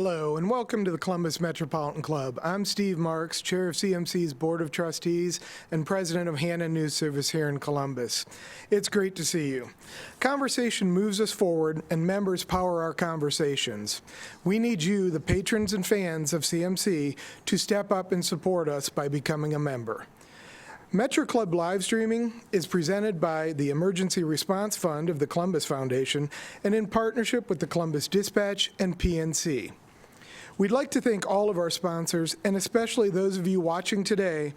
Hello, and welcome to the Columbus Metropolitan Club. I'm Steve Marks, Chair of CMC's Board of Trustees and President of Hannah News Service here in Columbus. It's great to see you. Conversation moves us forward, and members power our conversations. We need you, the patrons and fans of CMC, to step up and support us by becoming a member. Metro Club live streaming is presented by the Emergency Response Fund of the Columbus Foundation and in partnership with the Columbus Dispatch and PNC. We'd like to thank all of our sponsors, and especially those of you watching today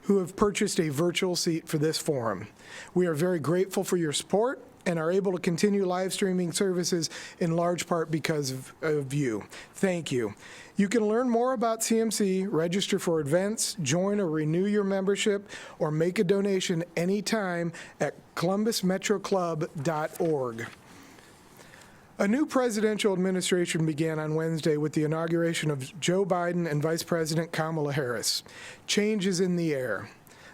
who have purchased a virtual seat for this forum. We are very grateful for your support and are able to continue live streaming services in large part because of you. Thank you. You can learn more about CMC, register for events, join or renew your membership, or make a donation anytime at columbusmetroclub.org. A new presidential administration began on Wednesday with the inauguration of Joe Biden and Vice President Kamala Harris. Change is in the air.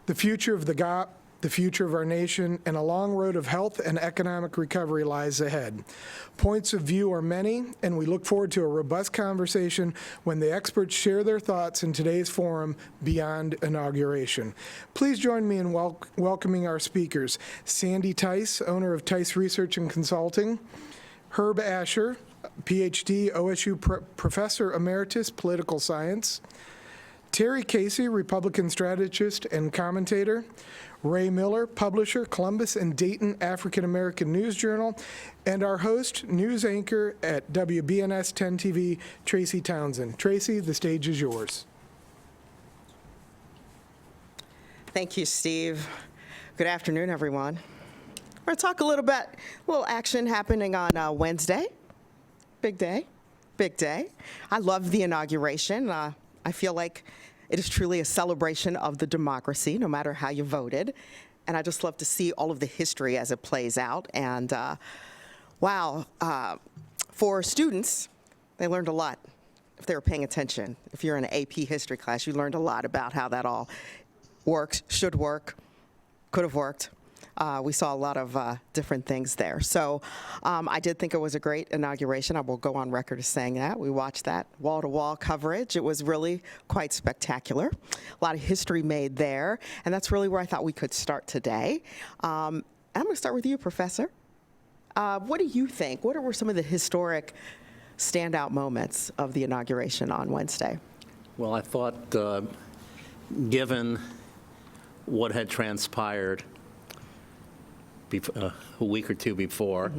The future of the GOP, the future of our nation, and a long road of health and economic recovery lies ahead. Points of view are many, and we look forward to a robust conversation when the experts share their thoughts in today's forum beyond inauguration. Please join me in welcoming our speakers. Sandy Theis, owner of Theis Research and Consulting. Herb Asher, Ph.D., OSU Professor Emeritus, Political Science. Terry Casey, Republican Strategist and Commentator. Ray Miller, Publisher, Columbus and Dayton African American News Journal. And our host, news anchor at WBNS 10 TV, Tracy Townsend. Tracy, the stage is yours. Thank you, Steve. Good afternoon, everyone. We're going to talk a little action happening on Wednesday. Big day, big day. I love the inauguration. I feel like it is truly a celebration of the democracy, no matter how you voted. And I just love to see all of the history as it plays out. And wow, for students, they learned a lot if they were paying attention. If you're in an AP history class, you learned a lot about how that all works, should work, could have worked. We saw a lot of different things there. So I did think it was a great inauguration. I will go on record as saying that. We watched that wall-to-wall coverage. It was really quite spectacular. A lot of history made there, and that's really where I thought we could start today. I'm going to start with you, Professor. What do you think? What were some of the historic standout moments of the inauguration on Wednesday? Well, I thought, given what had transpired a week or two before,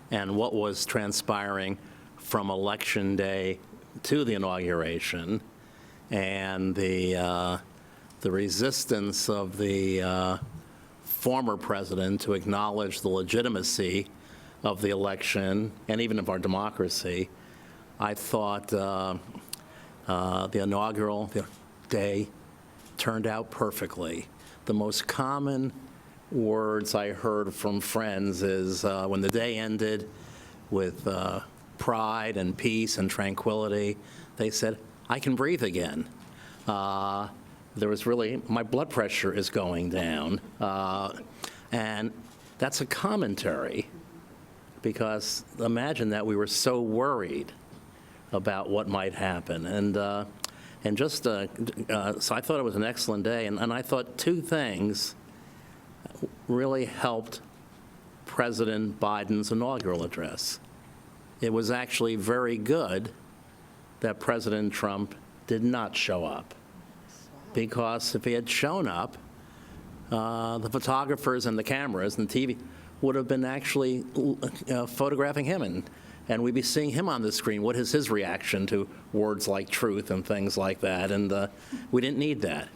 and what was transpiring from Election Day to the inauguration, and the resistance of the former president to acknowledge the legitimacy of the election and even of our democracy, I thought the inaugural day turned out perfectly. The most common words I heard from friends is when the day ended with pride and peace and tranquility, they said, I can breathe again. There was really, my blood pressure is going down. And that's a commentary, because imagine that we were so worried about what might happen. So I thought it was an excellent day, and I thought two things really helped President Biden's inaugural address. It was actually very good that President Trump did not show up, because if he had shown up, the photographers and the cameras and the TV would have been actually photographing him, and we'd be seeing him on the screen. What is his reaction to words like truth and things like that? And we didn't need that.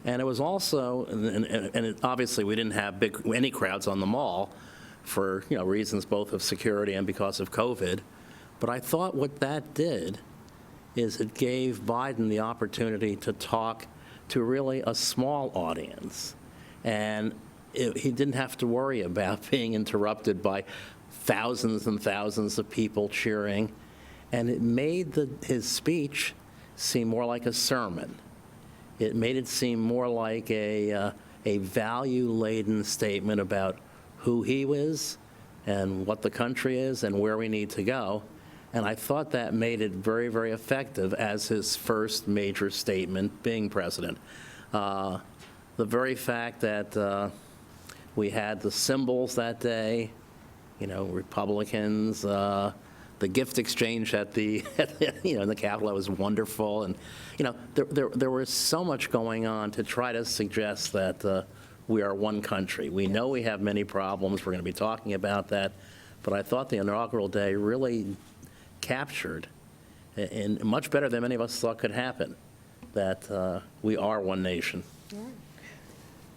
And it was also, obviously we didn't have any crowds on the mall for reasons both of security and because of COVID. But I thought what that did is it gave Biden the opportunity to talk to really a small audience. And he didn't have to worry about being interrupted by thousands and thousands of people cheering. And it made his speech seem more like a sermon. It made it seem more like a value-laden statement about who he is and what the country is and where we need to go. And I thought that made it very, very effective as his first major statement being president. The very fact that we had the symbols that day, Republicans, the gift exchange at the, in the Capitol was wonderful. And, there was so much going on to try to suggest that we are one country. We know we have many problems. We're going to be talking about that. But I thought the inaugural day really captured, and much better than many of us thought could happen, that we are one nation.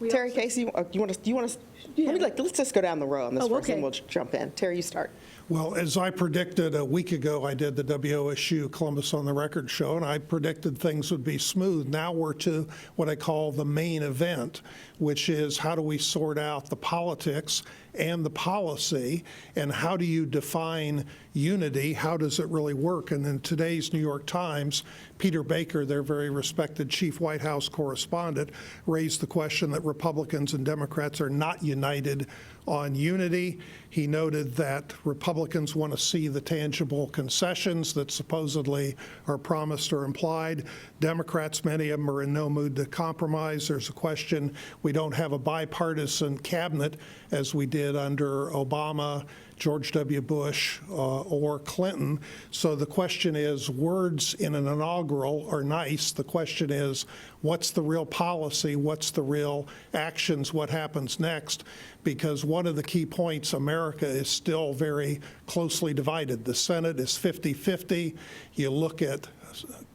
Terry, Casey, do you want to? Yeah. Let's just go down the row on this Oh, first, okay. and we'll jump in. Terry, you start. Well, as I predicted a week ago, I did the WOSU Columbus on the Record show, and I predicted things would be smooth. Now we're to what I call the main event, which is how do we sort out the politics and the policy, and how do you define unity? How does it really work? And in today's New York Times, Peter Baker, their very respected chief White House correspondent, raised the question that Republicans and Democrats are not united on unity. He noted that Republicans want to see the tangible concessions that supposedly are promised or implied. Democrats, many of them, are in no mood to compromise. There's a question we don't have a bipartisan cabinet as we did under Obama, George W. Bush, or Clinton. So the question is, words in an inaugural are nice. The question is, what's the real policy? What's the real actions? What happens next? Because one of the key points, America is still very closely divided. The Senate is 50-50. You look at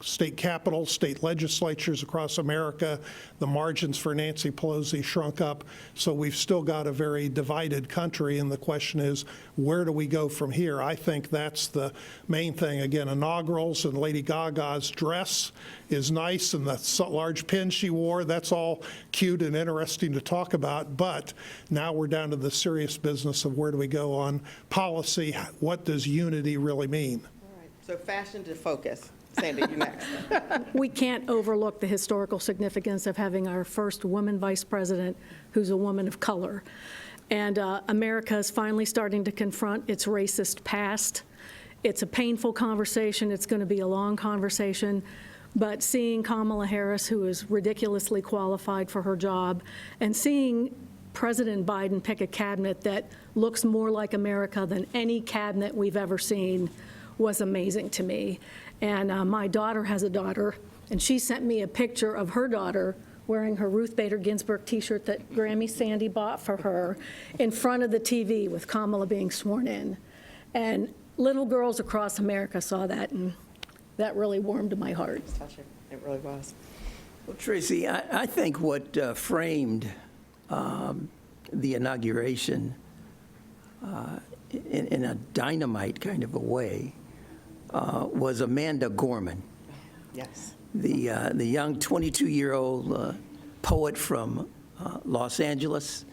state capitals, state legislatures across America, the margins for Nancy Pelosi shrunk up. So we've still got a very divided country, and the question is, where do we go from here? I think that's the main thing. Again, inaugurals and Lady Gaga's dress is nice, and the large pin she wore, that's all cute and interesting to talk about. But now we're down to the serious business of where do we go on policy? What does unity really mean? All right. So fashion to focus. Sandy, you next. We can't overlook the historical significance of having our first woman vice president who's a woman of color. And America is finally starting to confront its racist past. It's a painful conversation. It's going to be a long conversation. But seeing Kamala Harris, who is ridiculously qualified for her job, and seeing President Biden pick a cabinet that looks more like America than any cabinet we've ever seen was amazing to me. And my daughter has a daughter, and she sent me a picture of her daughter wearing her Ruth Bader Ginsburg T-shirt that Grammy Sandy bought for her in front of the TV with Kamala being sworn in. And little girls across America saw that, and that really warmed my heart. It really was. Well, Tracy, I think what framed the inauguration in a dynamite kind of a way was Amanda Gorman, Yes. the young 22-year-old poet from Los Angeles,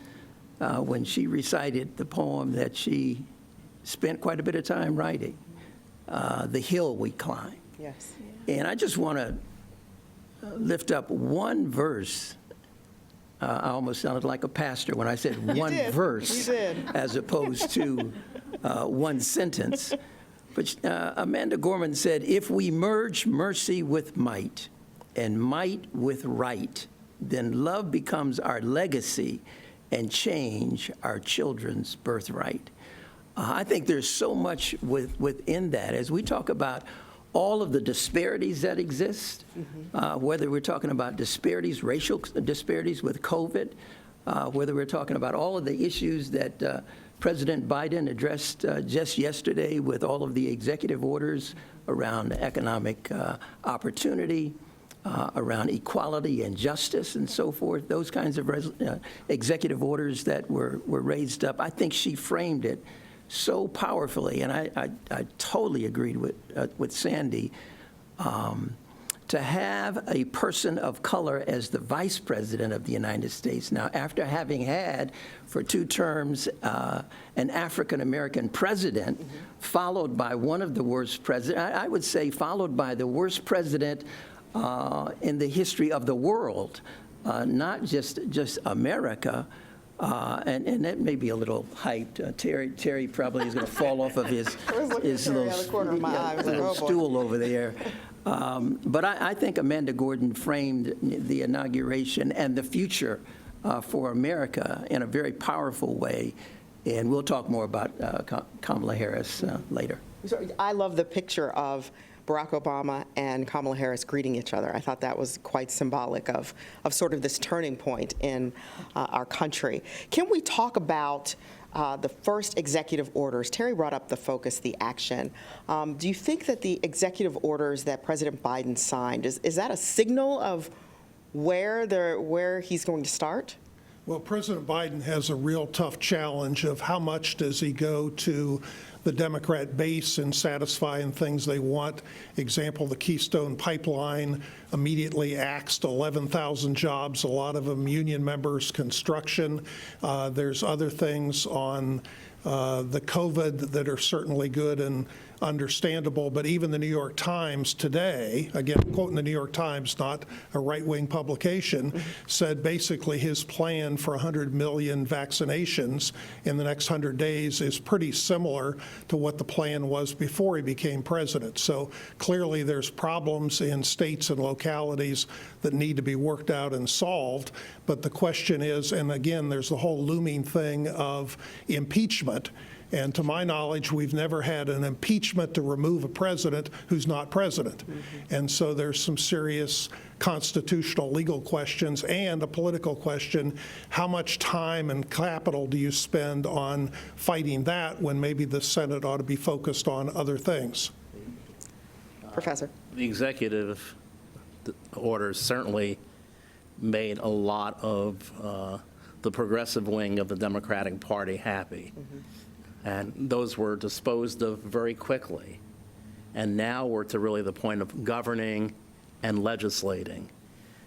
when she recited the poem that she spent quite a bit of time writing, The Hill We Climb. Yes. And I just want to lift up one verse. I almost sounded like a pastor when I said one did. verse You did. as opposed to one sentence. But Amanda Gorman said, if we merge mercy with might and might with right, then love becomes our legacy and change our children's birthright. I think there's so much within that. As we talk about all of the disparities that exist, whether we're talking about disparities, racial disparities with COVID, whether we're talking about all of the issues that President Biden addressed just yesterday with all of the executive orders around economic opportunity, around equality and justice and so forth, those kinds of executive orders that were raised up. I think she framed it so powerfully, and I totally agreed with Sandy. To have a person of color as the vice president of the United States. Now, after having had for 2 terms an African-American president, followed by one of the worst presidents, I would say followed by the worst president in the history of the world, not just America, And that may be a little hyped. Terry probably is going to fall off of his Terry out of the corner of my eye. I was like, little oh, boy. stool over there. But I think Amanda Gordon framed the inauguration and the future for America in a very powerful way. And we'll talk more about Kamala Harris later. I love the picture of Barack Obama and Kamala Harris greeting each other. I thought that was quite symbolic of sort of this turning point in our country. Can we talk about the first executive orders? Terry brought up the focus, the action. Do you think that the executive orders that President Biden signed, is that a signal of where he's going to start? Well, President Biden has a real tough challenge of how much does he go to the Democrat base and satisfying things they want. Example, the Keystone Pipeline immediately axed 11,000 jobs, a lot of them union members, construction. There's other things on the COVID that are certainly good and understandable, but even the New York Times today, again, quoting the New York Times, not a right-wing publication, said basically his plan for 100 million vaccinations in the next 100 days is pretty similar to what the plan was before he became president. So clearly there's problems in states and localities that need to be worked out and solved. But the question is, and again, there's the whole looming thing of impeachment. And to my knowledge, we've never had an impeachment to remove a president who's not president. And so there's some serious constitutional legal questions and a political question. How much time and capital do you spend on fighting that when maybe the Senate ought to be focused on other things? Professor. The executive orders certainly made a lot of the progressive wing of the Democratic Party happy. And those were disposed of very quickly. And now we're to really the point of governing and legislating.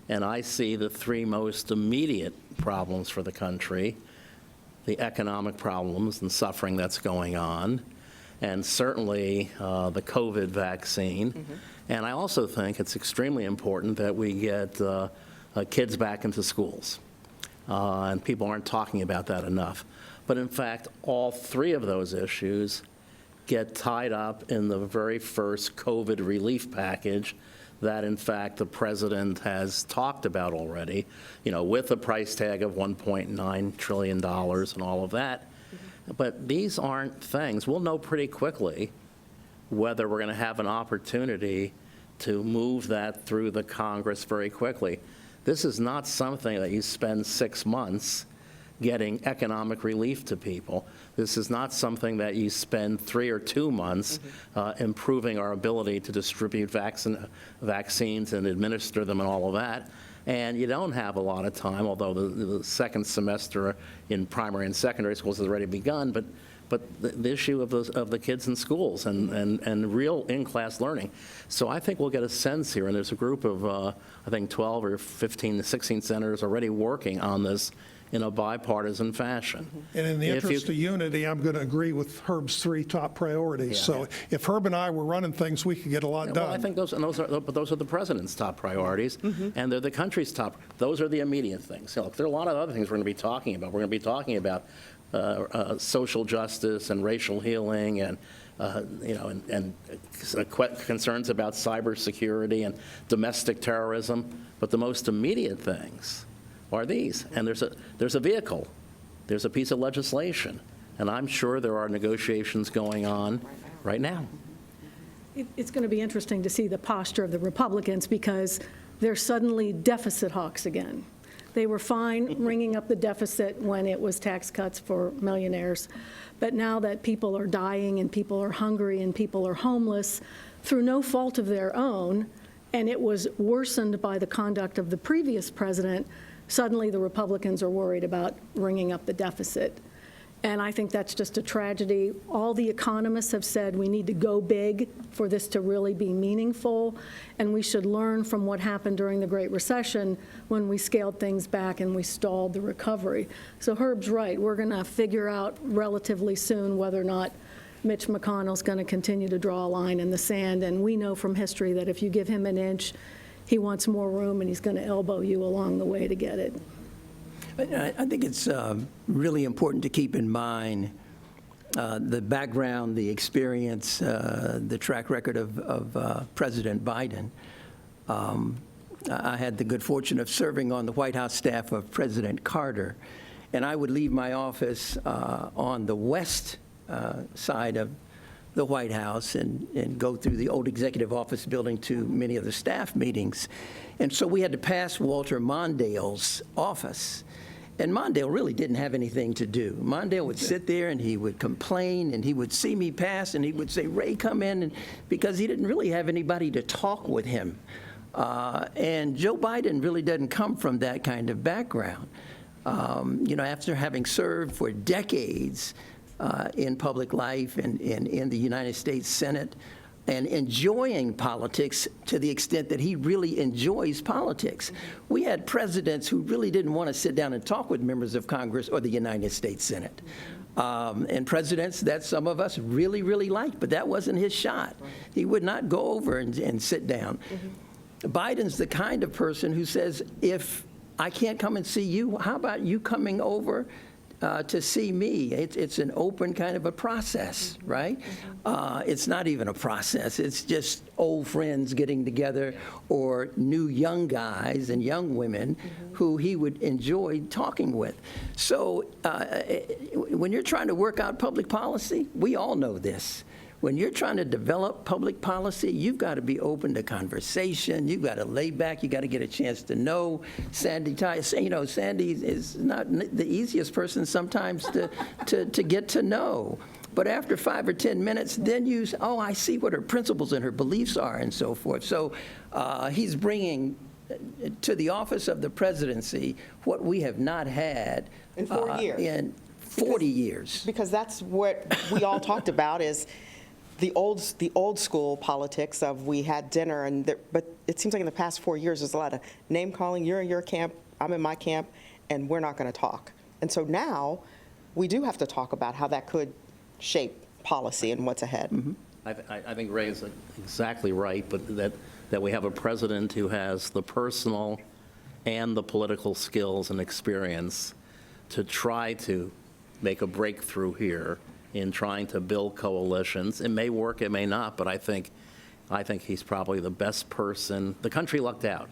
And I see the three most immediate problems for the country: the economic problems and suffering that's going on, and certainly the COVID vaccine. And I also think it's extremely important that we get kids back into schools. And people aren't talking about that enough. But in fact, all three of those issues get tied up in the very first COVID relief package that, in fact, the president has talked about already, with a price tag of $1.9 trillion and all of that. But these aren't things. We'll know pretty quickly whether we're going to have an opportunity to move that through the Congress very quickly. This is not something that you spend 6 months getting economic relief to people. This is not something that you spend 3 or 2 months improving our ability to distribute vaccines and administer them and all of that. And you don't have a lot of time, although the second semester in primary and secondary schools has already begun, but the issue of the kids in schools and real in-class learning. So I think we'll get a sense here, and there's a group of, I think, 12 or 15 to 16 senators already working on this in a bipartisan fashion. And in the interest of unity, I'm going to agree with Herb's 3 top priorities. So if Herb and I were running things, we could get a lot done. Well, I think those are the president's top priorities, and they're the country's top. Those are the immediate things. So, look, there are a lot of other things we're going to be talking about. We're going to be talking about social justice and racial healing, and concerns about cybersecurity and domestic terrorism. But the most immediate things are these. And there's a vehicle. There's a piece of legislation. And I'm sure there are negotiations going on right now. It's going to be interesting to see the posture of the Republicans, because they're suddenly deficit hawks again. They were fine ringing up the deficit when it was tax cuts for millionaires. But now that people are dying and people are hungry and people are homeless through no fault of their own, and it was worsened by the conduct of the previous president, suddenly the Republicans are worried about ringing up the deficit. And I think that's just a tragedy. All the economists have said we need to go big for this to really be meaningful, and we should learn from what happened during the Great Recession when we scaled things back and we stalled the recovery. So Herb's right. We're going to figure out relatively soon whether or not Mitch McConnell's going to continue to draw a line in the sand, and we know from history that if you give him an inch, he wants more room, and he's going to elbow you along the way to get it. I think it's really important to keep in mind the background, the experience, the track record of President Biden. I had the good fortune of serving on the White House staff of President Carter, and I would leave my office on the west side of the White House and go through the old executive office building to many of the staff meetings. And so we had to pass Walter Mondale's office. And Mondale really didn't have anything to do. Mondale would sit there and he would complain and he would see me pass and he would say, "Ray, come in," and because he didn't really have anybody to talk with him. And Joe Biden really doesn't come from that kind of background. After having served for decades in public life and in the United States Senate, and enjoying politics to the extent that he really enjoys politics. We had presidents who really didn't want to sit down and talk with members of Congress or the United States Senate. And presidents that some of us really, really liked, but that wasn't his shot. He would not go over and sit down. Biden's the kind of person who says, if I can't come and see you, how about you coming over to see me? It's an open kind of a process, right? It's not even a process. It's just old friends getting together or new young guys and young women who he would enjoy talking with. So when you're trying to work out public policy, we all know this. When you're trying to develop public policy, you've got to be open to conversation. You've got to lay back. You've got to get a chance to know Sandy. Sandy is not the easiest person sometimes to get to know. But after 5 or 10 minutes, then I see what her principles and her beliefs are and so forth. So he's bringing to the office of the presidency what we have not had In 4 years. In 40 years. Because that's what we all talked about is the old school politics of we had dinner, but it seems like in the past 4 years there's a lot of name calling. You're in your camp, I'm in my camp, and we're not going to talk. And so now we do have to talk about how that could shape policy and what's ahead. I think Ray is exactly right, but that we have a president who has the personal and the political skills and experience to try to make a breakthrough here in trying to build coalitions. It may work, it may not, but I think he's probably the best person. The country lucked out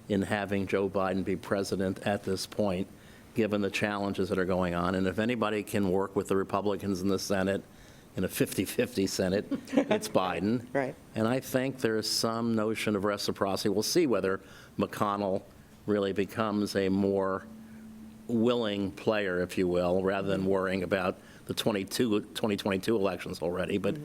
in having Joe Biden be president at this point, given the challenges that are going on. And if anybody can work with the Republicans in the Senate, in a 50-50 Senate, it's Biden. Right. And I think there's some notion of reciprocity. We'll see whether McConnell really becomes a more willing player, if you will, rather than worrying about the 2022 elections already. But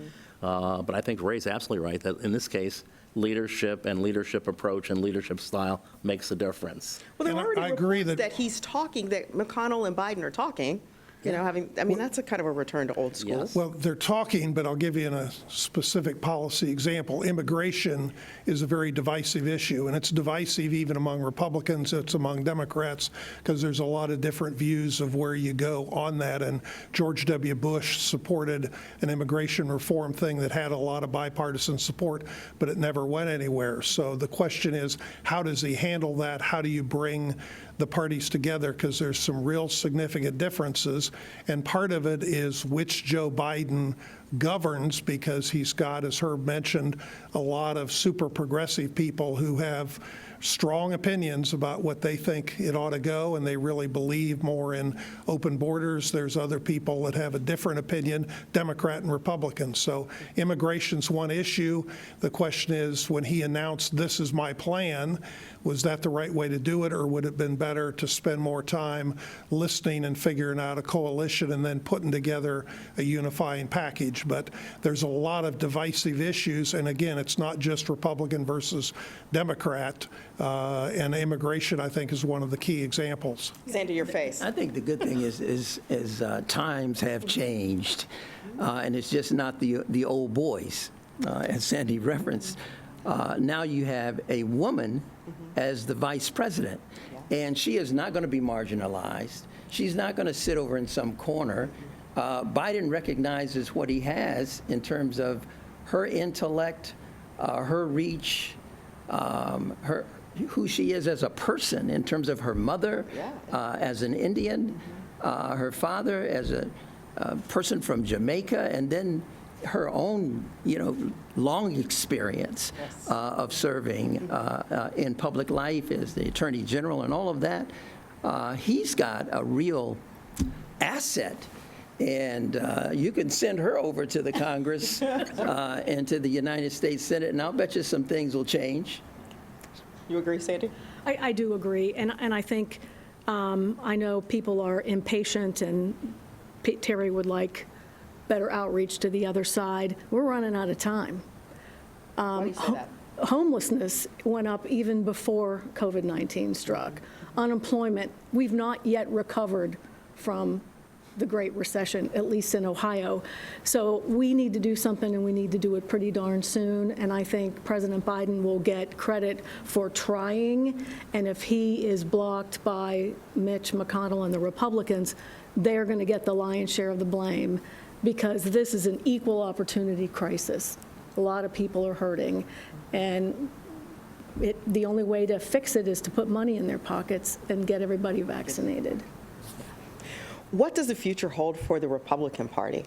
I think Ray's absolutely right that in this case, leadership and leadership approach and leadership style makes a difference. Well, there And are already I agree reports that- that he's talking, that McConnell and Biden are talking. That's a kind of a return to old school. Yes. Well, they're talking, but I'll give you a specific policy example. Immigration is a very divisive issue, and it's divisive even among Republicans. It's among Democrats because there's a lot of different views of where you go on that. And George W. Bush supported an immigration reform thing that had a lot of bipartisan support, but it never went anywhere. So the question is, how does he handle that? How do you bring the parties together, because there's some real significant differences. And part of it is which Joe Biden governs, because he's got, as Herb mentioned, a lot of super progressive people who have strong opinions about what they think it ought to go, and they really believe more in open borders. There's other people that have a different opinion, Democrat and Republican. So immigration's one issue. The question is, when he announced, "This is my plan," was that the right way to do it, or would it have been better to spend more time listening and figuring out a coalition and then putting together a unifying package? But there's a lot of divisive issues, and again, it's not just Republican versus Democrat, and immigration, I think, is one of the key examples. Sandy, your face. I think the good thing is times have changed, and it's just not the old boys, as Sandy referenced. Now you have a woman as the vice president, and she is not going to be marginalized. She's not going to sit over in some corner. Biden recognizes what he has in terms of her intellect, her reach, who she is as a person in terms of her mother as an Indian, her father as a person from Jamaica, and then her own, long experience of serving in public life as the Attorney General and all of that. He's got a real asset. And you can send her over to the Congress and to the United States Senate, and I'll bet you some things will change. You agree, Sandy? I do agree, and I think, I know people are impatient, and Terry would like better outreach to the other side. We're running out of time. Why do you say that? Homelessness went up even before COVID-19 struck. Unemployment, we've not yet recovered from the Great Recession, at least in Ohio. So we need to do something, and we need to do it pretty darn soon. And I think President Biden will get credit for trying. And if he is blocked by Mitch McConnell and the Republicans, they're going to get the lion's share of the blame, because this is an equal opportunity crisis. A lot of people are hurting. And the only way to fix it is to put money in their pockets and get everybody vaccinated. What does the future hold for the Republican Party?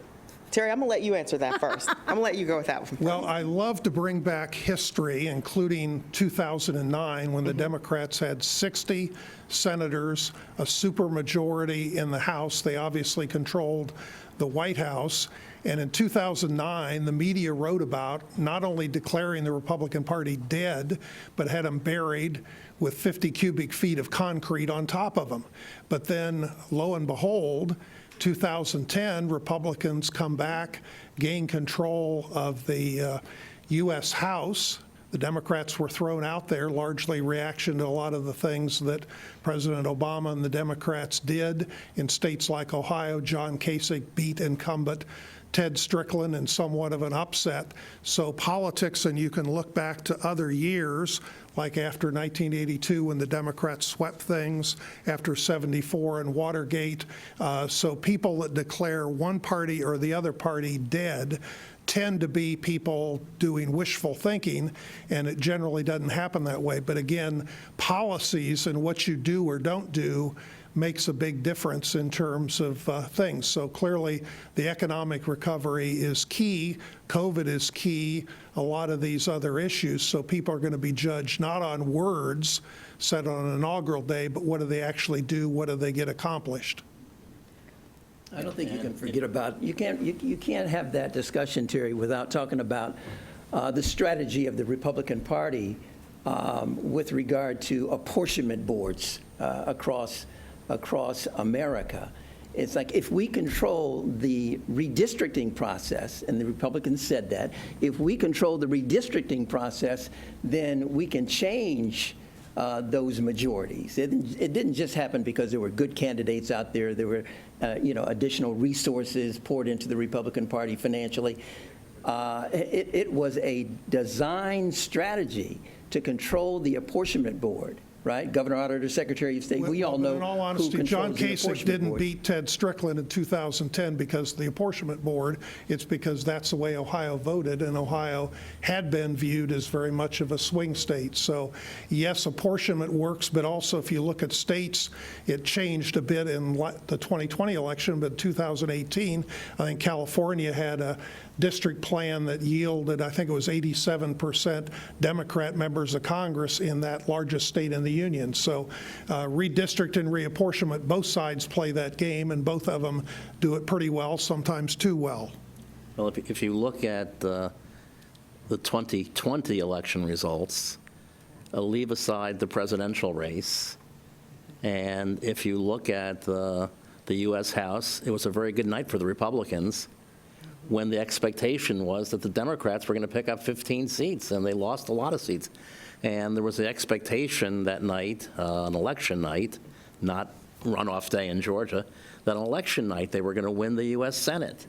Terry, I'm going to let you answer that first. I'm going to let you go with that one. Well, I love to bring back history, including 2009, when the Democrats had 60 senators, a supermajority in the House. They obviously controlled the White House. And in 2009, the media wrote about not only declaring the Republican Party dead, but had them buried with 50 cubic feet of concrete on top of them. But then, lo and behold, 2010, Republicans come back, gain control of the U.S. House. The Democrats were thrown out there, largely reaction to a lot of the things that President Obama and the Democrats did. In states like Ohio, John Kasich beat incumbent Ted Strickland in somewhat of an upset. So politics, and you can look back to other years, like after 1982 when the Democrats swept things, after 74 and Watergate. So people that declare one party or the other party dead tend to be people doing wishful thinking, and it generally doesn't happen that way. But again, policies and what you do or don't do makes a big difference in terms of things. So clearly, the economic recovery is key. COVID is key. A lot of these other issues. So people are going to be judged not on words said on an inaugural day, but what do they actually do? What do they get accomplished? I don't think you can forget about, you can't have that discussion, Terry, without talking about the strategy of the Republican Party with regard to apportionment boards across America. It's like, if we control the redistricting process, and the Republicans said that, if we control the redistricting process, then we can change those majorities. It didn't just happen because there were good candidates out there. There were, additional resources poured into the Republican Party financially. It was a design strategy to control the apportionment board. Right? Governor, Auditor, Secretary of State, we all know in all honesty, who John controls the Kasich apportionment didn't board. beat Ted Strickland in 2010 because of the apportionment board. It's because that's the way Ohio voted, and Ohio had been viewed as very much of a swing state. So yes, apportionment works, but also if you look at states, it changed a bit in the 2020 election, but 2018, I think California had a district plan that yielded, I think it was 87% Democrat members of Congress in that largest state in the union. So redistrict and reapportionment, both sides play that game, and both of them do it pretty well, sometimes too well. Well, if you look at the 2020 election results, leave aside the presidential race, and if you look at the U.S. House, it was a very good night for the Republicans, when the expectation was that the Democrats were going to pick up 15 seats, and they lost a lot of seats. And there was the expectation that night, an election night, not runoff day in Georgia, that on election night they were going to win the U.S. Senate.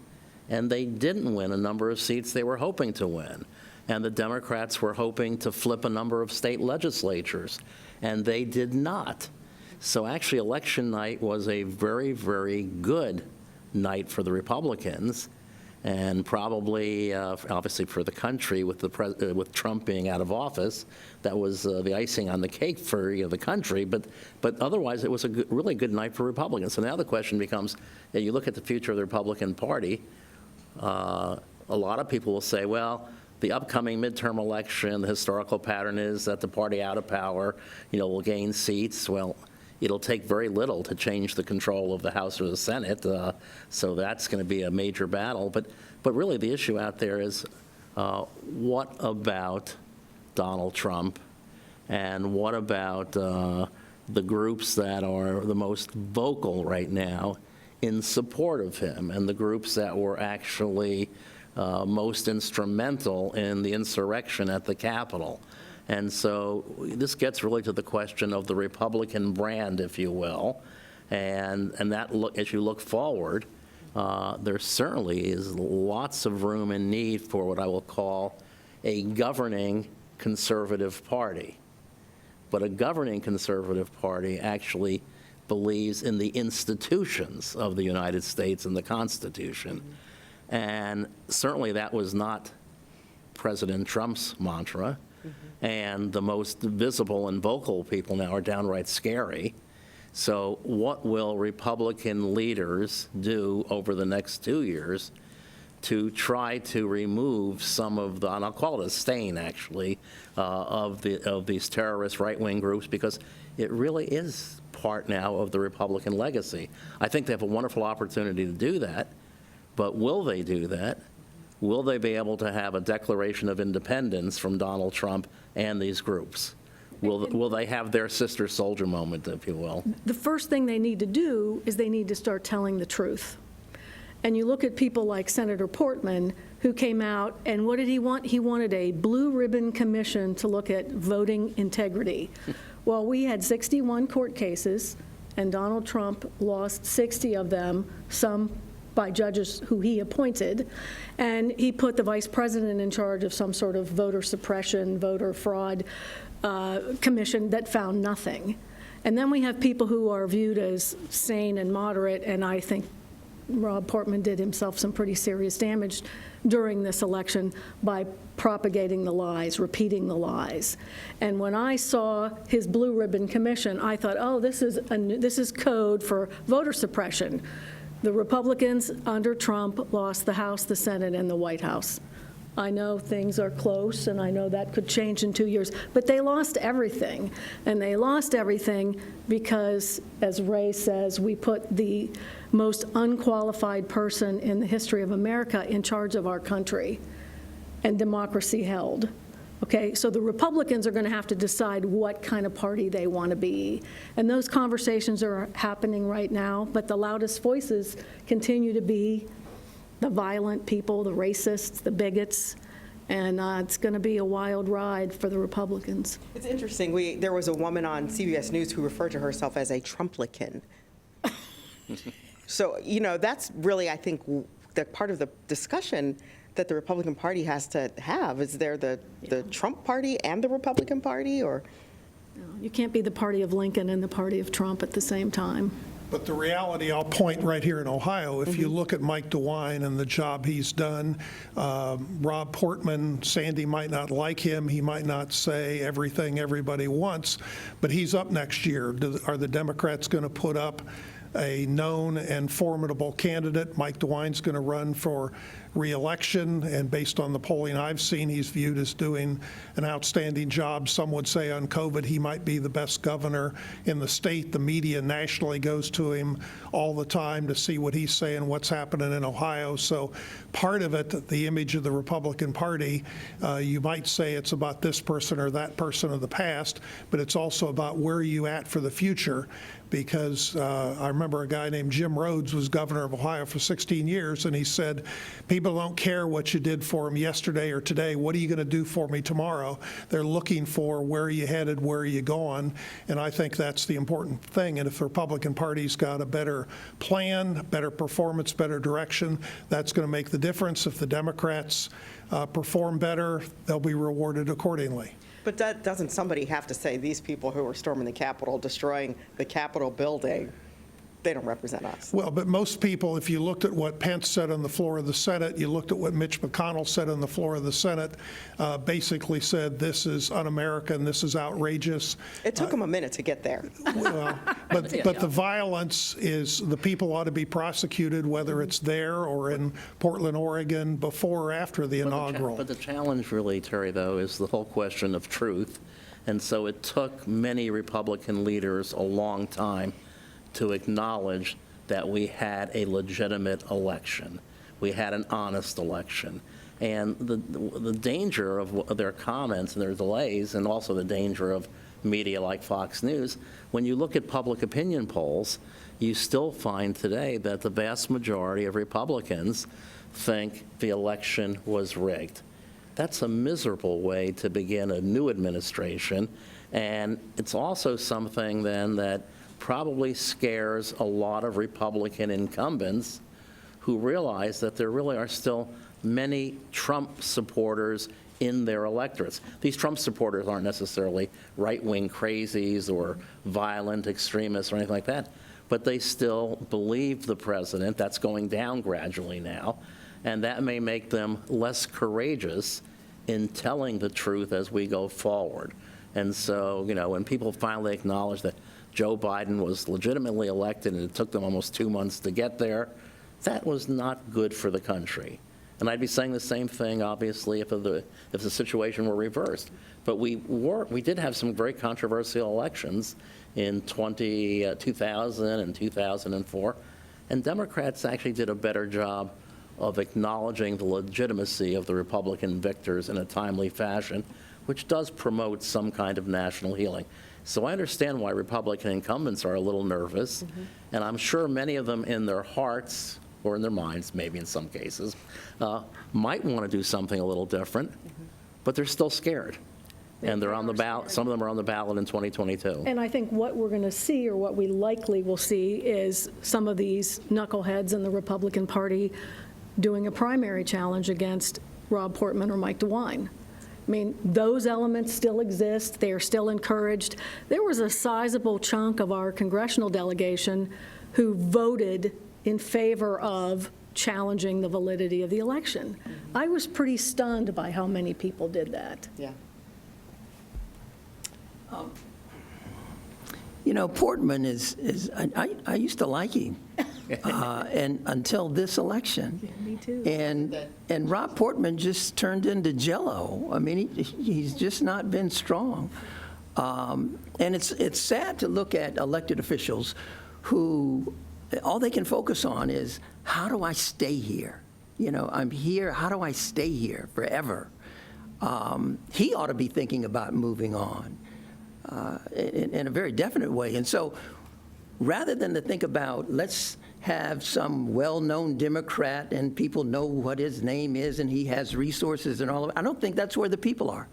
And they didn't win a number of seats they were hoping to win. And the Democrats were hoping to flip a number of state legislatures, and they did not. So actually, election night was a very, very good night for the Republicans. And probably, obviously for the country, with Trump being out of office, that was the icing on the cake for the country. But otherwise, it was a really good night for Republicans. So now the question becomes, you look at the future of the Republican Party, a lot of people will say, well, the upcoming midterm election, the historical pattern is that the party out of power, will gain seats. Well, it'll take very little to change the control of the House or the Senate, so that's going to be a major battle. But really, the issue out there is, what about Donald Trump, and what about the groups that are the most vocal right now in support of him, and the groups that were actually most instrumental in the insurrection at the Capitol? And so this gets really to the question of the Republican brand, if you will, and that as you look forward, there certainly is lots of room and need for what I will call a governing conservative party. But a governing conservative party actually believes in the institutions of the United States and the Constitution. And certainly that was not President Trump's mantra. And the most visible and vocal people now are downright scary. So what will Republican leaders do over the next 2 years to try to remove some of the, and I'll call it a stain actually, of these terrorist right-wing groups, because it really is part now of the Republican legacy. I think they have a wonderful opportunity to do that, but will they do that? Will they be able to have a declaration of independence from Donald Trump and these groups? Will they have their sister soldier moment, if you will? The first thing they need to do is they need to start telling the truth. And you look at people like Senator Portman, who came out, and what did he want? He wanted a blue ribbon commission to look at voting integrity. Well, we had 61 court cases, and Donald Trump lost 60 of them, some by judges who he appointed, and he put the vice president in charge of some sort of voter suppression, voter fraud commission that found nothing. And then we have people who are viewed as sane and moderate, and I think Rob Portman did himself some pretty serious damage during this election by propagating the lies, repeating the lies. And when I saw his blue ribbon commission, I thought, oh, this is code for voter suppression. The Republicans under Trump lost the House, the Senate, and the White House. I know things are close, and I know that could change in 2 years, but they lost everything. And they lost everything because, as Ray says, we put the most unqualified person in the history of America in charge of our country, and democracy held. Okay, so the Republicans are going to have to decide what kind of party they want to be. And those conversations are happening right now, but the loudest voices continue to be the violent people, the racists, the bigots, and it's going to be a wild ride for the Republicans. It's interesting. There was a woman on CBS News who referred to herself as a Trumplican. So, that's really, I think, the part of the discussion that the Republican Party has to have. Is there the Trump Party and the Republican Party, or? No, you can't be the party of Lincoln and the party of Trump at the same time. But the reality, I'll point right here in Ohio, if you look at Mike DeWine and the job he's done, Rob Portman, Sandy might not like him, he might not say everything everybody wants, but he's up next year. Are the Democrats going to put up a known and formidable candidate? Mike DeWine's going to run for re-election, and based on the polling I've seen, he's viewed as doing an outstanding job. Some would say on COVID he might be the best governor in the state. The media nationally goes to him all the time to see what he's saying, what's happening in Ohio. So part of it, the image of the Republican Party, you might say it's about this person or that person of the past, but it's also about where are you at for the future. Because I remember a guy named Jim Rhodes was governor of Ohio for 16 years, and he said, people don't care what you did for them yesterday or today. What are you going to do for me tomorrow? They're looking for where are you headed, where are you going? And I think that's the important thing. And if the Republican Party's got a better plan, better performance, better direction, that's going to make the difference. If the Democrats perform better, they'll be rewarded accordingly. But doesn't somebody have to say these people who are storming the Capitol, destroying the Capitol building, they don't represent us. Well, but most people, if you looked at what Pence said on the floor of the Senate, you looked at what Mitch McConnell said on the floor of the Senate, basically said this is un-American, this is outrageous. It took them a minute to get there. Well, but the violence is, the people ought to be prosecuted, whether it's there or in Portland, Oregon, before or after the inaugural. But the challenge really, Terry, though, is the whole question of truth. And so it took many Republican leaders a long time to acknowledge that we had a legitimate election. We had an honest election. And the danger of their comments and their delays, and also the danger of media like Fox News, when you look at public opinion polls, you still find today that the vast majority of Republicans think the election was rigged. That's a miserable way to begin a new administration. And it's also something then that probably scares a lot of Republican incumbents who realize that there really are still many Trump supporters in their electorates. These Trump supporters aren't necessarily right-wing crazies or violent extremists or anything like that, but they still believe the president. That's going down gradually now, and that may make them less courageous in telling the truth as we go forward. And so, when people finally acknowledge that Joe Biden was legitimately elected and it took them almost 2 months to get there, that was not good for the country. And I'd be saying the same thing, obviously, if the situation were reversed. But we did have some very controversial elections in 2000 and 2004, and Democrats actually did a better job of acknowledging the legitimacy of the Republican victors in a timely fashion, which does promote some kind of national healing. So I understand why Republican incumbents are a little nervous, and I'm sure many of them in their hearts, or in their minds, maybe in some cases, might want to do something a little different, but they're still scared. And they're on the ballot, some of them are on the ballot in 2022. And I think what we're going to see, or what we likely will see, is some of these knuckleheads in the Republican Party doing a primary challenge against Rob Portman or Mike DeWine. I mean, those elements still exist. They are still encouraged. There was a sizable chunk of our congressional delegation who voted in favor of challenging the validity of the election. I was pretty stunned by how many people did that. Yeah. Portman I used to like him, and until this election. Yeah, me too. And Rob Portman just turned into Jell-O. I mean, he's just not been strong. And it's sad to look at elected officials who all they can focus on is, how do I stay here? I'm here, how do I stay here forever? He ought to be thinking about moving on in a very definite way. And so rather than to think about, let's have some well-known Democrat and people know what his name is and he has resources and all of it, I don't think that's where the people are.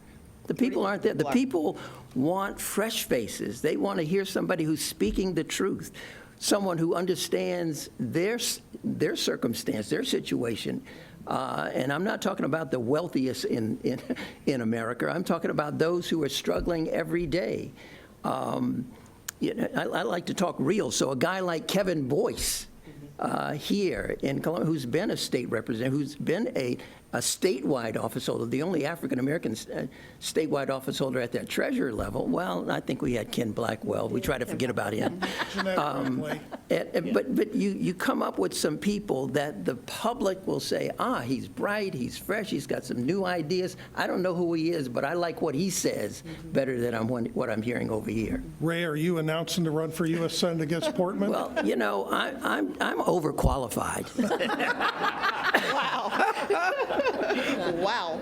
The people aren't there. The people want fresh faces. They want to hear somebody who's speaking the truth, someone who understands their circumstance, their situation. And I'm not talking about the wealthiest in America. I'm talking about those who are struggling every day. I like to talk real. So a guy like Kevin Boyce here in Columbia, who's been a state representative, who's been a statewide office holder, the only African-American statewide office holder at that treasurer level. Well, I think we had Ken Blackwell. We try to forget about him. But you come up with some people that the public will say, he's bright, he's fresh, he's got some new ideas. I don't know who he is, but I like what he says better than what I'm hearing over here. Ray, are you announcing to run for U.S. Senate against Portman? Well, I'm overqualified. Wow.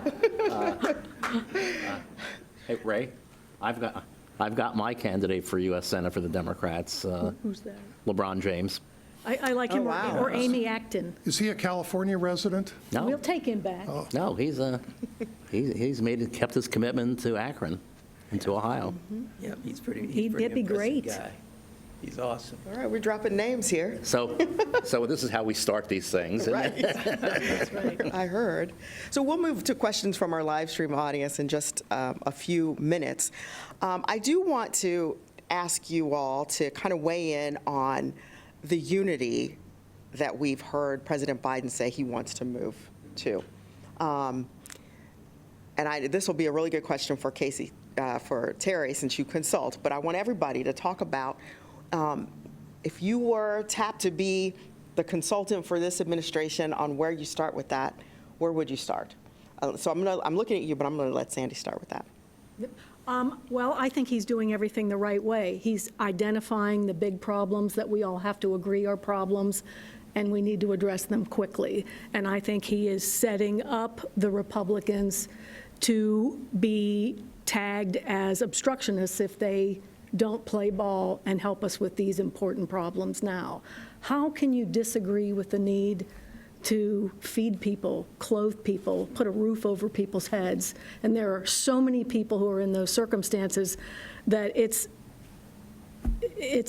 Hey, Ray, I've got my candidate for U.S. Senate for the Democrats. Who's that? LeBron James. I like him, wow. or Amy Acton. Is he a California resident? No, We'll take him back. no, he's kept his commitment to Akron and to Ohio. Yeah, he's pretty. He'd be great. Guy. He's awesome. All right, we're dropping names here. So this is how we start these things. Isn't Right. it? That's right. I heard. So we'll move to questions from our live stream audience in just a few minutes. I do want to ask you all to kind of weigh in on the unity that we've heard President Biden say he wants to move to. This will be a really good question for Casey, for Terry, since you consult, but I want everybody to talk about, if you were tapped to be the consultant for this administration on where you start with that, where would you start? So I'm looking at you, but I'm going to let Sandy start with that. Well, I think he's doing everything the right way. He's identifying the big problems that we all have to agree are problems, and we need to address them quickly. And I think he is setting up the Republicans to be tagged as obstructionists if they don't play ball and help us with these important problems now. How can you disagree with the need to feed people, clothe people, put a roof over people's heads? And there are so many people who are in those circumstances that it's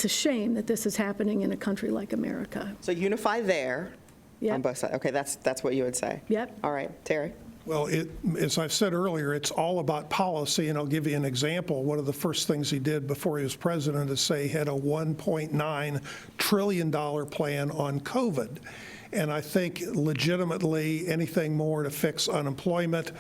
a shame that this is happening in a country like America. So unify there Yep. on both sides. Okay, that's what you would say. Yep. All right, Terry. Well, as I said earlier, it's all about policy, and I'll give you an example. One of the first things he did before he was president is say he had a $1.9 trillion plan on COVID. And I think legitimately anything more to fix unemployment,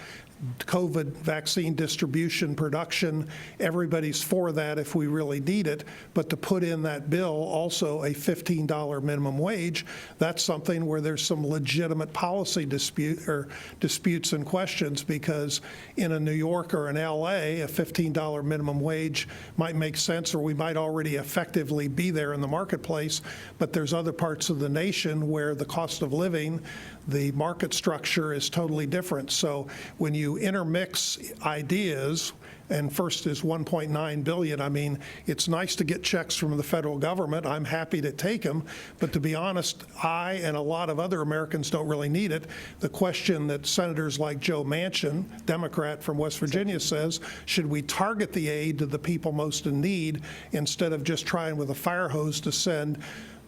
COVID vaccine distribution, production, everybody's for that if we really need it. But to put in that bill also a $15 minimum wage, that's something where there's some legitimate policy disputes and questions, because in a New York or an LA, a $15 minimum wage might make sense, or we might already effectively be there in the marketplace. But there's other parts of the nation where the cost of living, the market structure is totally different. So when you intermix ideas, and first is $1.9 billion. I mean, it's nice to get checks from the federal government. I'm happy to take them. But to be honest, I and a lot of other Americans don't really need it. The question that senators like Joe Manchin, Democrat from West Virginia, says, should we target the aid to the people most in need instead of just trying with a fire hose to send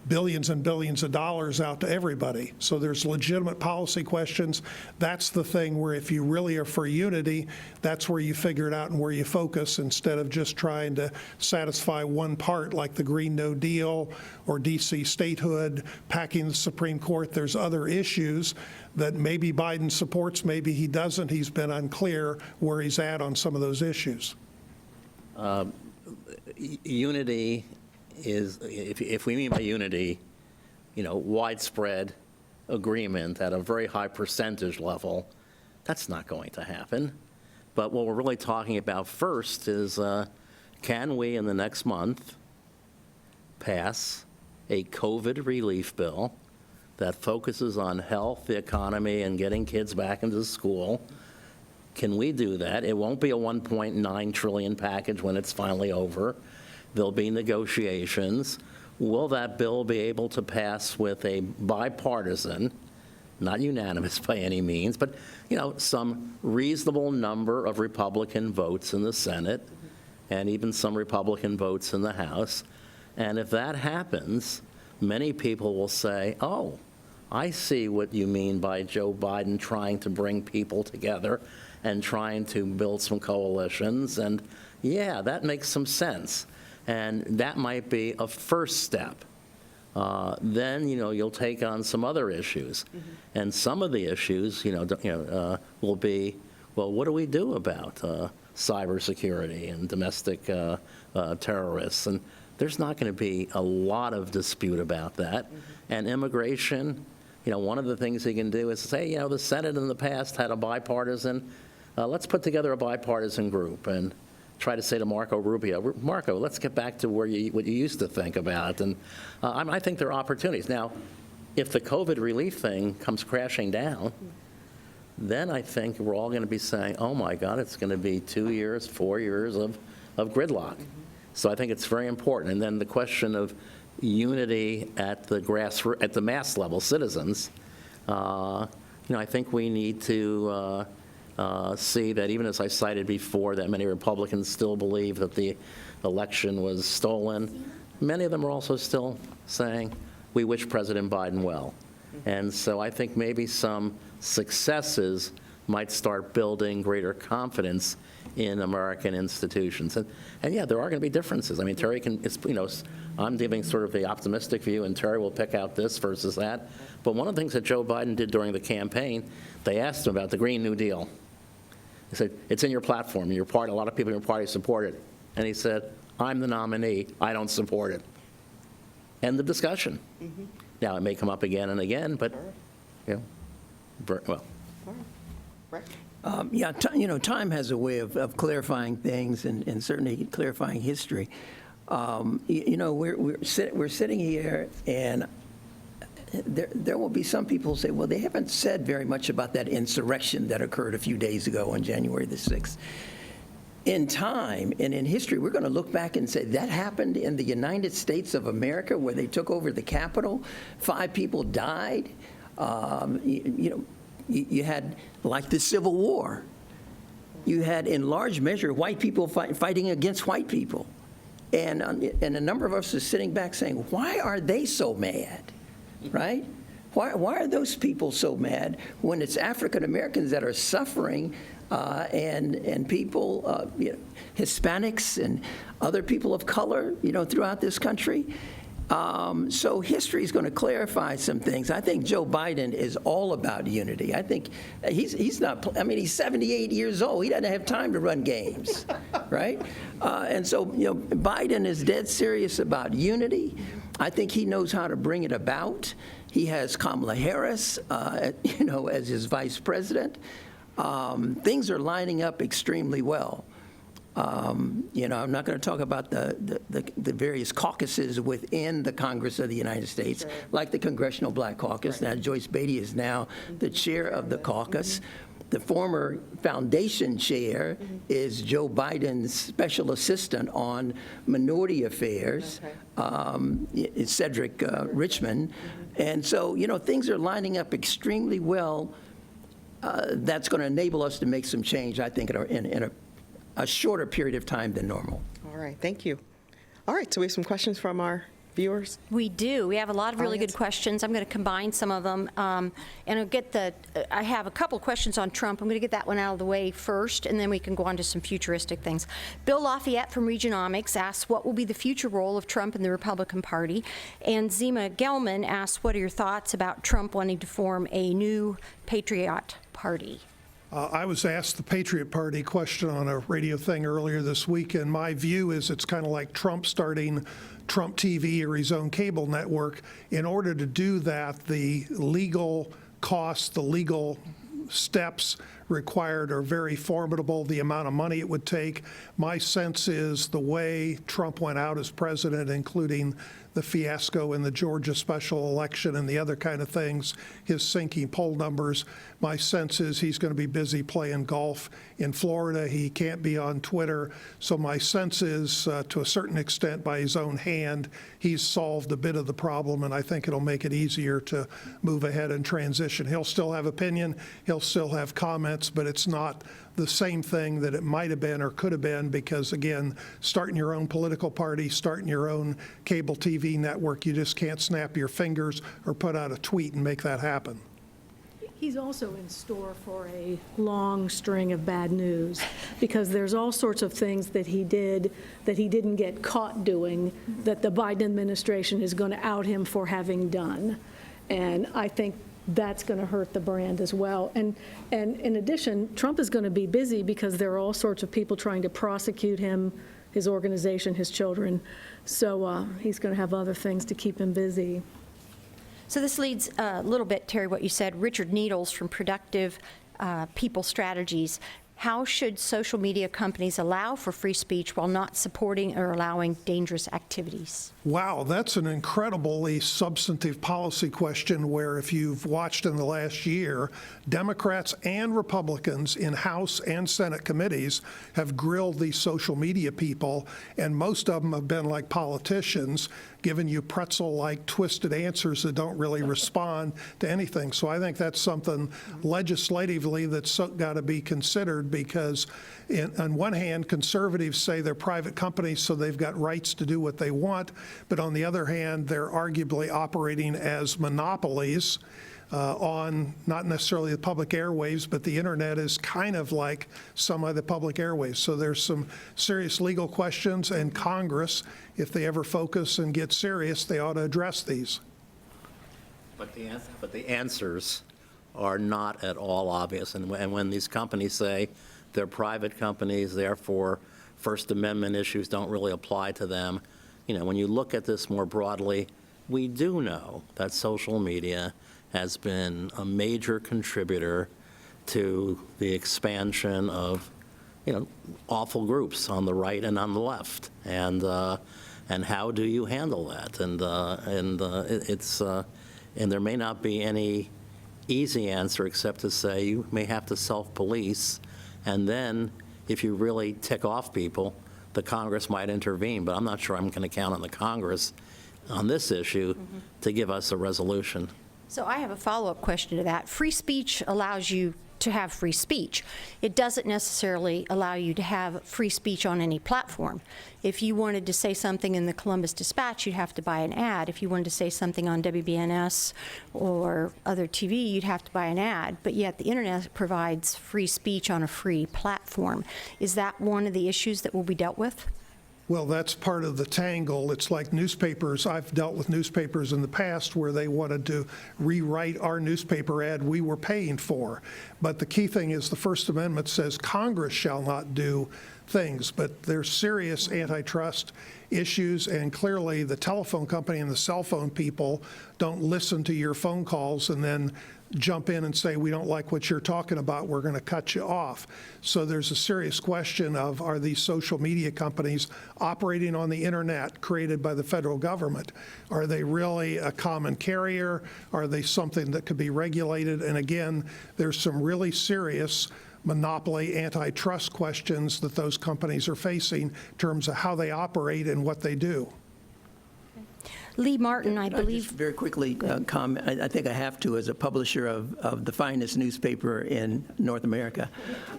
billions and billions of dollars out to everybody? So there's legitimate policy questions. That's the thing where if you really are for unity, that's where you figure it out and where you focus, instead of just trying to satisfy one part like the Green No Deal or DC statehood, packing the Supreme Court. There's other issues that maybe Biden supports, maybe he doesn't. He's been unclear where he's at on some of those issues. Unity is, if we mean by unity, widespread agreement at a very high percentage level, that's not going to happen. But what we're really talking about first is, can we in the next month pass a COVID relief bill that focuses on health, the economy, and getting kids back into school? Can we do that? It won't be a $1.9 trillion package when it's finally over. There'll be negotiations. Will that bill be able to pass with a bipartisan, not unanimous by any means, but some reasonable number of Republican votes in the Senate and even some Republican votes in the House? And if that happens, many people will say, oh, I see what you mean by Joe Biden trying to bring people together and trying to build some coalitions. And yeah, that makes some sense. And that might be a first step. Then, you'll take on some other issues. Mm-hmm. And some of the issues, will be, well, what do we do about cybersecurity and domestic terrorists? And there's not going to be a lot of dispute about that. Mm-hmm. And immigration, one of the things he can do is say, the Senate in the past had a bipartisan, let's put together a bipartisan group and try to say to Marco Rubio, Marco, let's get back to what you used to think about. And I think there are opportunities. Now, if the COVID relief thing comes crashing down, then I think we're all going to be saying, oh my God, it's going to be 2 years, 4 years of gridlock. Mm-hmm. So I think it's very important. And then the question of unity at the mass level, citizens, I think we need to see that, even as I cited before, that many Republicans still believe that the election was stolen. Many of them are also still saying, we wish President Biden well. And so I think maybe some successes might start building greater confidence in American institutions. And yeah, there are going to be differences. I mean, Terry I'm giving sort of the optimistic view, and Terry will pick out this versus that. But one of the things that Joe Biden did during the campaign, they asked him about the Green New Deal. He said, it's in your platform, your party, a lot of people in your party support it. And he said, I'm the nominee, I don't support it. End of discussion. Now, it may come up again and again, but, well. Right. Yeah, time has a way of clarifying things and certainly clarifying history. We're sitting here, and there will be some people who say, well, they haven't said very much about that insurrection that occurred a few days ago on January the 6th. In time and in history, we're going to look back and say that happened in the United States of America, where they took over the Capitol. 5 people died. You had, like the Civil War, you had in large measure white people fighting against white people. And a number of us are sitting back saying, why are they so mad, right? Why are those people so mad when it's African Americans that are suffering and people, Hispanics and other people of color, throughout this country? So history is going to clarify some things. I think Joe Biden is all about unity. I think he's 78 years old. He doesn't have time to run games, right? And so, Biden is dead serious about unity. I think he knows how to bring it about. He has Kamala Harris, as his vice president. Things are lining up extremely well. I'm not going to talk about the various caucuses within the Congress of the United States, like the Congressional Black Caucus. Now, Joyce Beatty is now the chair of the caucus. The former foundation chair is Joe Biden's special assistant on minority affairs, Cedric Richmond. And so, things are lining up extremely well. That's going to enable us to make some change, I think, in a shorter period of time than normal. All right, thank you. All right, so we have some questions from our viewers. We do. We have a lot of really good questions. I'm going to combine some of them. And I have a couple questions on Trump. I'm going to get that one out of the way first, and then we can go on to some futuristic things. Bill Lafayette from Regionomics asks, what will be the future role of Trump in the Republican Party? And Zima Gelman asks, what are your thoughts about Trump wanting to form a new Patriot Party? I was asked the Patriot Party question on a radio thing earlier this week, and my view is it's kind of like Trump starting Trump TV or his own cable network. In order to do that, the legal costs, the legal steps required are very formidable, the amount of money it would take. My sense is the way Trump went out as president, including the fiasco in the Georgia special election and the other kind of things, his sinking poll numbers, my sense is he's going to be busy playing golf in Florida. He can't be on Twitter. So my sense is, to a certain extent, by his own hand, he's solved a bit of the problem, and I think it'll make it easier to move ahead and transition. He'll still have opinion, he'll still have comments, but it's not the same thing that it might have been or could have been, because, again, starting your own political party, starting your own cable TV network, you just can't snap your fingers or put out a tweet and make that happen. He's also in store for a long string of bad news, because there's all sorts of things that he did that he didn't get caught doing that the Biden administration is going to out him for having done. And I think that's going to hurt the brand as well. And in addition, Trump is going to be busy because there are all sorts of people trying to prosecute him, his organization, his children. So he's going to have other things to keep him busy. So this leads a little bit, Terry, what you said. Richard Needles from Productive People Strategies. How should social media companies allow for free speech while not supporting or allowing dangerous activities? Wow, that's an incredibly substantive policy question where, if you've watched in the last year, Democrats and Republicans in House and Senate committees have grilled these social media people, and most of them have been like politicians, giving you pretzel-like twisted answers that don't really respond to anything. So I think that's something legislatively that's got to be considered, because on one hand, conservatives say they're private companies, so they've got rights to do what they want. But on the other hand, they're arguably operating as monopolies. on not necessarily the public airwaves, but the internet is kind of like some of the public airwaves. So there's some serious legal questions, and Congress, if they ever focus and get serious, they ought to address these. But the answers are not at all obvious. And when these companies say they're private companies, therefore First Amendment issues don't really apply to them, when you look at this more broadly, we do know that social media has been a major contributor to the expansion of, awful groups on the right and on the left. And how do you handle that? And there may not be any easy answer except to say you may have to self-police, and then if you really tick off people, the Congress might intervene. But I'm not sure I'm going to count on the Congress on this issue to give us a resolution. So I have a follow-up question to that. Free speech allows you to have free speech. It doesn't necessarily allow you to have free speech on any platform. If you wanted to say something in the Columbus Dispatch, you'd have to buy an ad. If you wanted to say something on WBNS or other TV, you'd have to buy an ad. But yet the internet provides free speech on a free platform. Is that one of the issues that will be dealt with? Well, that's part of the tangle. It's like newspapers. I've dealt with newspapers in the past where they wanted to rewrite our newspaper ad we were paying for. But the key thing is the First Amendment says Congress shall not do things, but there's serious antitrust issues, and clearly the telephone company and the cell phone people don't listen to your phone calls and then jump in and say, we don't like what you're talking about, we're going to cut you off. So there's a serious question of, are these social media companies operating on the internet created by the federal government? Are they really a common carrier? Are they something that could be regulated? And again, there's some really serious monopoly antitrust questions that those companies are facing in terms of how they operate and what they do. Lee Martin, I Can I believe. just very quickly comment? I think I have to, as a publisher of the finest newspaper in North America.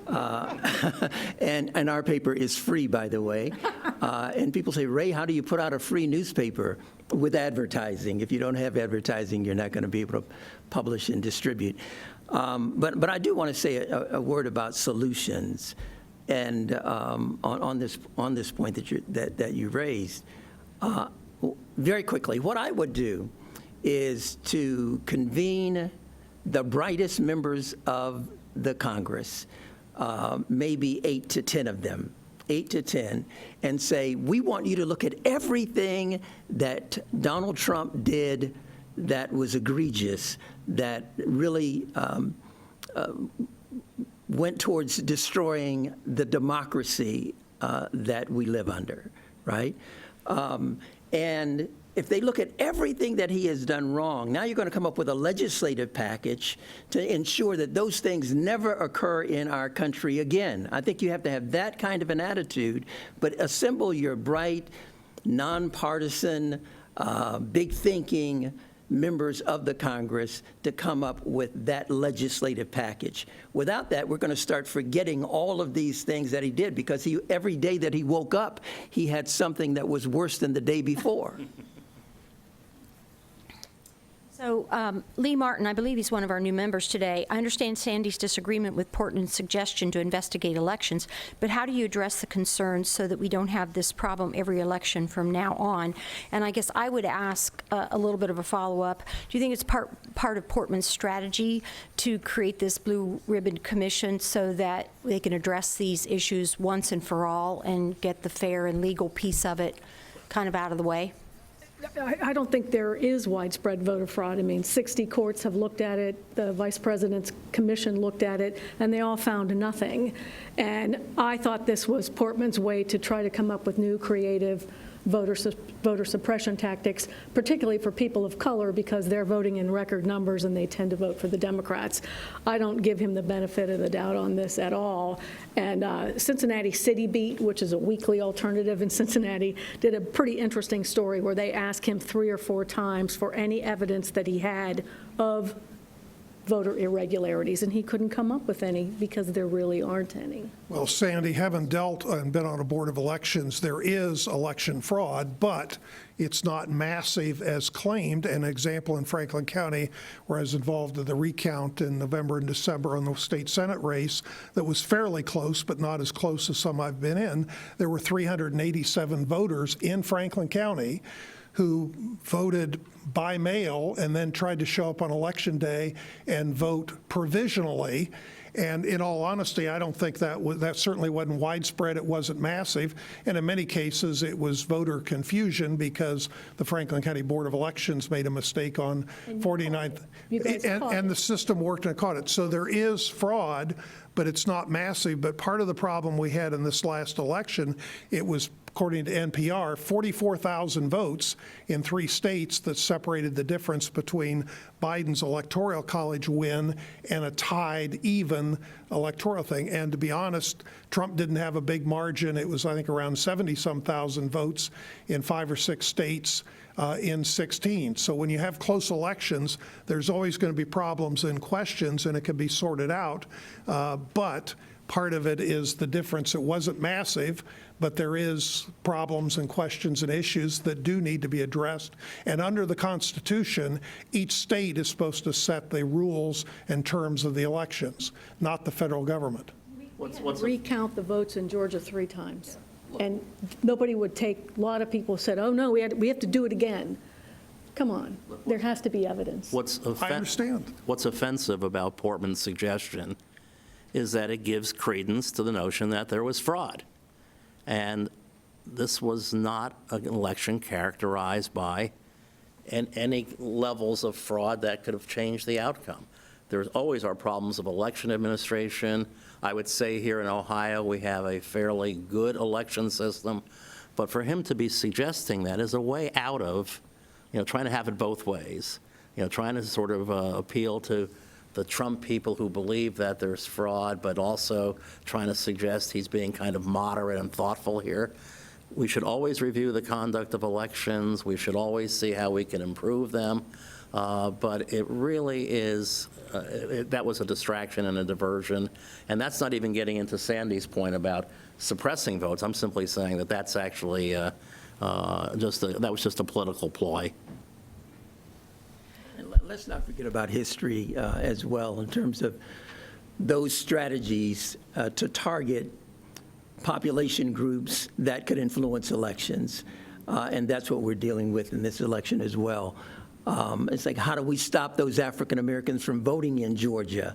And our paper is free, by the way. And people say, Ray, how do you put out a free newspaper? With advertising. If you don't have advertising, you're not going to be able to publish and distribute. But I do want to say a word about solutions. And on this point that you raised, very quickly, what I would do is to convene the brightest members of the Congress, maybe 8 to 10 of them, 8 to 10, and say, we want you to look at everything that Donald Trump did that was egregious, that really went towards destroying the democracy that we live under, right? And if they look at everything that he has done wrong, now you're going to come up with a legislative package to ensure that those things never occur in our country again. I think you have to have that kind of an attitude, but assemble your bright, nonpartisan, big-thinking members of the Congress to come up with that legislative package. Without that, we're going to start forgetting all of these things that he did, because every day that he woke up, he had something that was worse than the day before. So Lee Martin, I believe he's one of our new members today. I understand Sandy's disagreement with Portman's suggestion to investigate elections, but how do you address the concerns so that we don't have this problem every election from now on? And I guess I would ask a little bit of a follow-up. Do you think it's part of Portman's strategy to create this blue ribbon commission so that they can address these issues once and for all and get the fair and legal piece of it kind of out of the way? I don't think there is widespread voter fraud. I mean, 60 courts have looked at it, the Vice President's commission looked at it, and they all found nothing. And I thought this was Portman's way to try to come up with new creative voter suppression tactics, particularly for people of color, because they're voting in record numbers and they tend to vote for the Democrats. I don't give him the benefit of the doubt on this at all. And Cincinnati City Beat, which is a weekly alternative in Cincinnati, did a pretty interesting story where they asked him 3 or 4 times for any evidence that he had of voter irregularities, and he couldn't come up with any because there really aren't any. Well, Sandy, having dealt and been on a board of elections, there is election fraud, but it's not massive as claimed. An example in Franklin County, where I was involved in the recount in November and December on the state Senate race that was fairly close, but not as close as some I've been in. There were 387 voters in Franklin County who voted by mail and then tried to show up on Election Day and vote provisionally. And in all honesty, I don't think that certainly wasn't widespread. It wasn't massive. And in many cases, it was voter confusion because the Franklin County Board of Elections made a mistake on 49th. And the system worked and caught it. So there is fraud, but it's not massive. But part of the problem we had in this last election, it was, according to NPR, 44,000 votes in 3 states that separated the difference between Biden's electoral college win and a tied even electoral thing. And to be honest, Trump didn't have a big margin. It was, I think, around 70-some thousand votes in 5 or 6 states in 16. So when you have close elections, there's always going to be problems and questions, and it can be sorted out. But part of it is the difference. It wasn't massive, but there is problems and questions and issues that do need to be addressed. And under the Constitution, each state is supposed to set the rules and terms of the elections, not the federal government. Recount the votes in Georgia 3 times. And nobody would take, a lot of people said, oh, no, we have to do it again. Come on, there has to be evidence. I understand. What's offensive about Portman's suggestion is that it gives credence to the notion that there was fraud. And this was not an election characterized by any levels of fraud that could have changed the outcome. There's always our problems of election administration. I would say here in Ohio, we have a fairly good election system. But for him to be suggesting that is a way out of, trying to have it both ways, trying to sort of appeal to the Trump people who believe that there's fraud, but also trying to suggest he's being kind of moderate and thoughtful here. We should always review the conduct of elections. We should always see how we can improve them. But it really is, that was a distraction and a diversion. And that's not even getting into Sandy's point about suppressing votes. I'm simply saying that that's actually that was just a political ploy. Let's not forget about history as well in terms of those strategies to target population groups that could influence elections. And that's what we're dealing with in this election as well. It's like, how do we stop those African Americans from voting in Georgia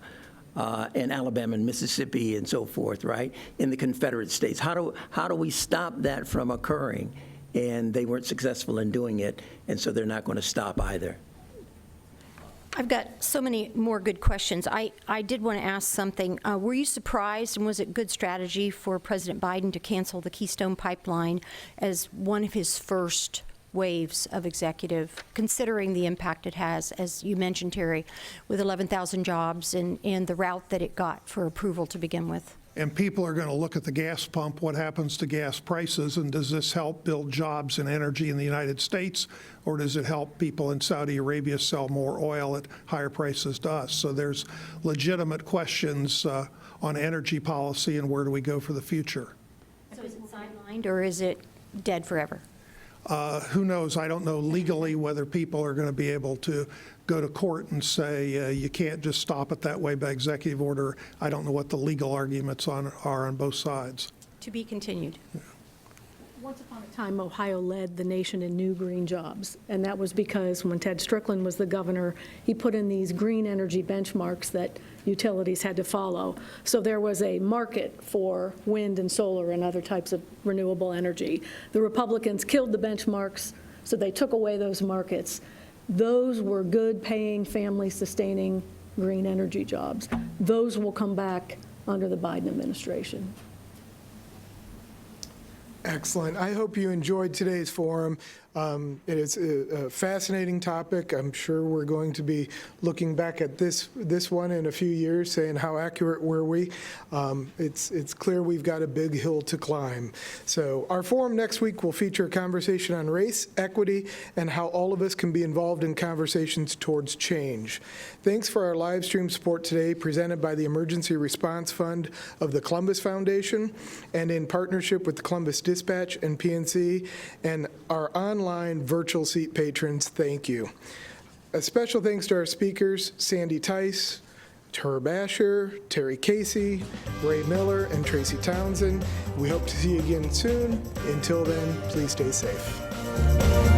and Alabama and Mississippi and so forth, right, in the Confederate states? How do we stop that from occurring? And they weren't successful in doing it, and so they're not going to stop either. I've got so many more good questions. I did want to ask something. Were you surprised, and was it good strategy for President Biden to cancel the Keystone Pipeline as one of his first waves of executive, considering the impact it has, as you mentioned, Terry, with 11,000 jobs and the route that it got for approval to begin with? And people are going to look at the gas pump, what happens to gas prices, and does this help build jobs and energy in the United States, or does it help people in Saudi Arabia sell more oil at higher prices to us? So there's legitimate questions on energy policy and where do we go for the future. So is it sidelined, or is it dead forever? Who knows? I don't know legally whether people are going to be able to go to court and say you can't just stop it that way by executive order. I don't know what the legal arguments are on both sides. To be continued. Yeah. Once upon a time, Ohio led the nation in new green jobs, and that was because when Ted Strickland was the governor, he put in these green energy benchmarks that utilities had to follow. So there was a market for wind and solar and other types of renewable energy. The Republicans killed the benchmarks, so they took away those markets. Those were good paying, family sustaining green energy jobs. Those will come back under the Biden administration. Excellent. I hope you enjoyed today's forum. It is a fascinating topic. I'm sure we're going to be looking back at this one in a few years, saying how accurate were we. It's clear we've got a big hill to climb. So our forum next week will feature a conversation on race, equity, and how all of us can be involved in conversations towards change. Thanks for our live stream support today, presented by the Emergency Response Fund of the Columbus Foundation, and in partnership with the Columbus Dispatch and PNC, and our online virtual seat patrons. Thank you. A special thanks to our speakers, Sandy Theis, Herb Asher, Terry Casey, Ray Miller, and Tracy Townsend. We hope to see you again soon. Until then, please stay safe.